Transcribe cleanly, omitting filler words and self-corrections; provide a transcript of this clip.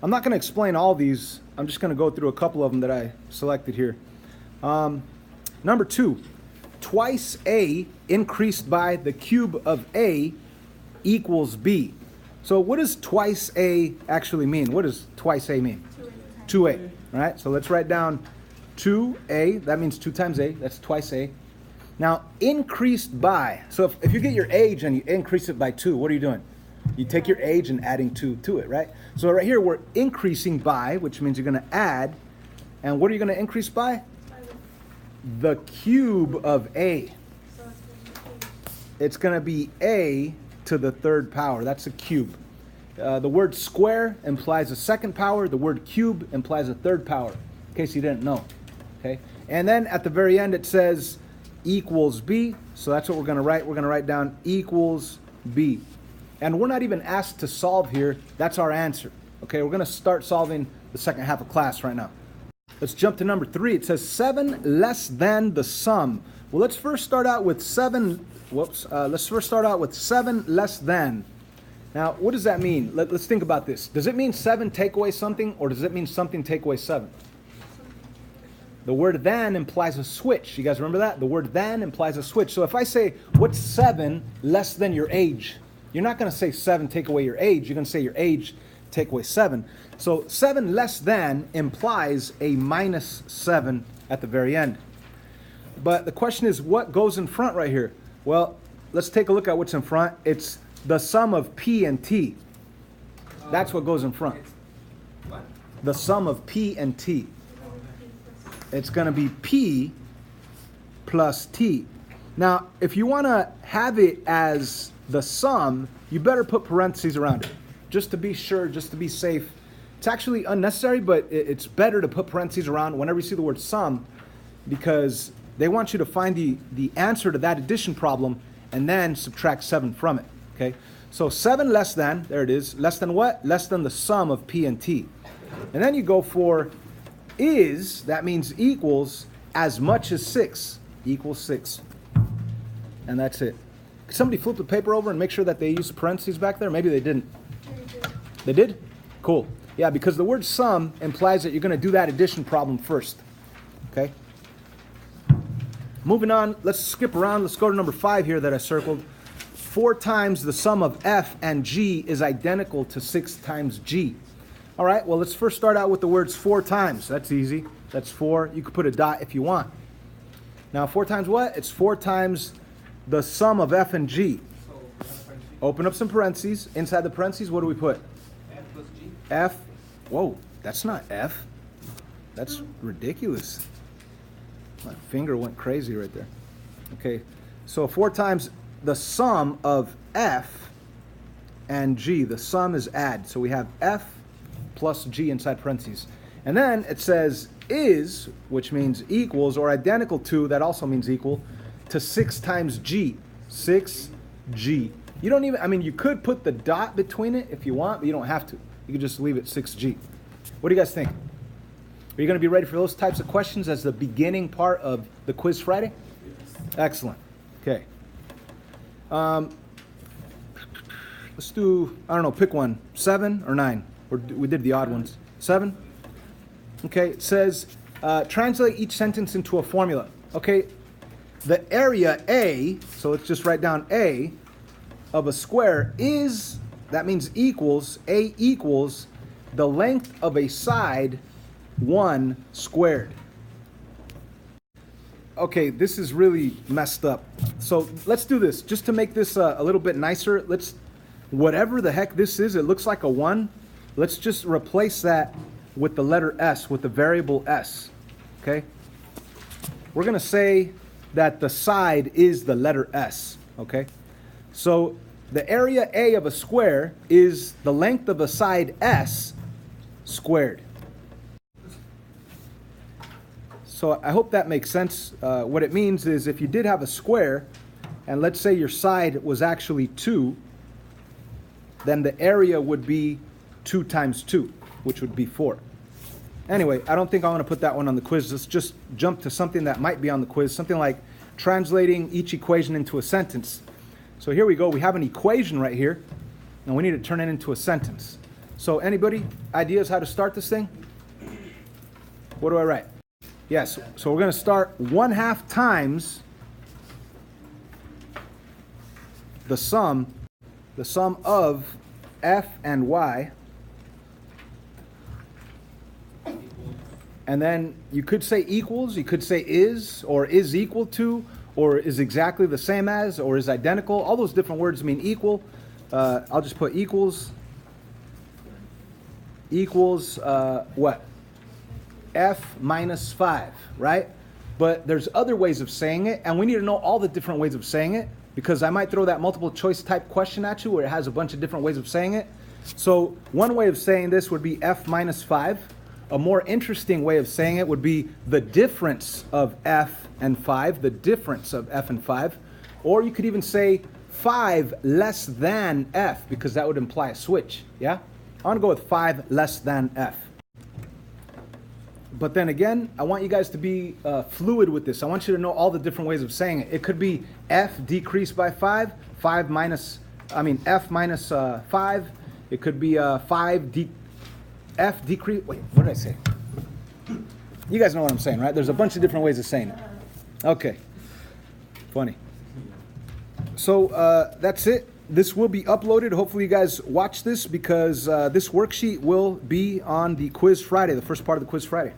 I'm not going to explain all these. I'm just going to go through a couple of them that I selected here. Number 2, twice A increased by the cube of A equals B. So what does twice A actually mean? What does twice A mean? 2A. All right, so let's write down 2A. That means 2 times A. That's twice A. Now, increased by. So if you get your age and you increase it by 2, what are you doing? You take your age and adding 2 to it, right? So right here, we're increasing by, which means you're going to add. And what are you going to increase by? The cube of A. It's going to be A to the 3rd power. That's a cube. The word square implies a 2nd power. The word cube implies a 3rd power, in case you didn't know. Okay. And then at the very end, it says equals B. So that's what we're going to write. We're going to write down equals B. And we're not even asked to solve here. That's our answer. Okay, we're going to start solving the second half of class right now. Let's jump to number 3. It says 7 less than the sum. Well, let's first start out with 7. Let's first start out with 7 less than. Now, what does that mean? Let's think about this. Does it mean 7 take away something, or does it mean something take away 7? The word than implies a switch. You guys remember that? The word than implies a switch. So if I say, what's 7 less than your age? You're not going to say 7 take away your age. You're going to say your age take away 7. So 7 less than implies a minus 7 at the very end. But the question is, what goes in front right here? Well, let's take a look at what's in front. It's the sum of P and T. That's what goes in front. What? The sum of P and T. It's going to be P plus T. Now, if you want to have it as the sum, you better put parentheses around it, just to be sure, just to be safe. It's actually unnecessary, but it's better to put parentheses around whenever you see the word sum, because they want you to find the answer to that addition problem and then subtract 7 from it. Okay, so 7 less than, there it is, less than what? Less than the sum of P and T. And then you go for is, that means equals, as much as 6, equals 6. And that's it. Could somebody flip the paper over and make sure that they use the parentheses back there? Maybe they didn't. They did? Cool. Yeah, because the word sum implies that you're going to do that addition problem first. Okay? Moving on, let's skip around. Let's go to number 5 here that I circled. 4 times the sum of F and G is identical to 6 times G. All right, well, let's first start out with the words 4 times. That's easy. That's 4. You could put a dot if you want. Now, 4 times what? It's 4 times the sum of F and G. Open up some parentheses. Inside the parentheses, what do we put? F plus G. F. Whoa, that's not F. That's ridiculous. My finger went crazy right there. Okay, so 4 times the sum of F and G. The sum is add. So we have F plus G inside parentheses. And then it says is, which means equals or identical to, that also means equal, to 6 times G. 6G. You don't even, I mean, you could put the dot between it if you want, but you don't have to. You could just leave it 6G. What do you guys think? Are you going to be ready for those types of questions as the beginning part of the Quiz Friday? Excellent. Okay. Let's do, I don't know, pick one. 7 or 9? We did the odd ones. 7? Okay, it says, translate each sentence into a formula. Okay, the area A, so let's just write down A, of a square is, that means equals, A equals the length of a side 1 squared. Okay, this is really messed up. So let's do this. Just to make this a little bit nicer, let's, whatever the heck this is, it looks like a 1. Let's just replace that with the letter S, with the variable S. Okay? We're going to say that the side is the letter S. Okay? So the area A of a square is the length of a side S squared. So I hope that makes sense. What it means is if you did have a square, and let's say your side was actually 2, then the area would be 2 times 2, which would be 4. Anyway, I don't think I want to put that one on the quiz. Let's just jump to something that might be on the quiz, something like translating each equation into a sentence. So here we go. We have an equation right here, and we need to turn it into a sentence. So anybody, ideas how to start this thing? What do I write? Yes, so we're going to start 1/2 times the sum of f and y. And then you could say equals, you could say is, or is equal to, or is exactly the same as, or is identical. All those different words mean equal. I'll just put equals what? F minus 5, right? But there's other ways of saying it, and we need to know all the different ways of saying it, because I might throw that multiple choice type question at you where it has a bunch of different ways of saying it. So one way of saying this would be F minus 5. A more interesting way of saying it would be the difference of F and 5, the difference of F and 5. Or you could even say 5 less than F, because that would imply a switch, yeah? I want to go with 5 less than F. But then again, I want you guys to be fluid with this. I want you to know all the different ways of saying it. It could be F decreased by 5, F minus 5. It could be F decrease. Wait, what did I say? You guys know what I'm saying, right? There's a bunch of different ways of saying it. Okay. Funny. So that's it. This will be uploaded. Hopefully you guys watch this, because this worksheet will be on the Quiz Friday, the first part of the Quiz Friday.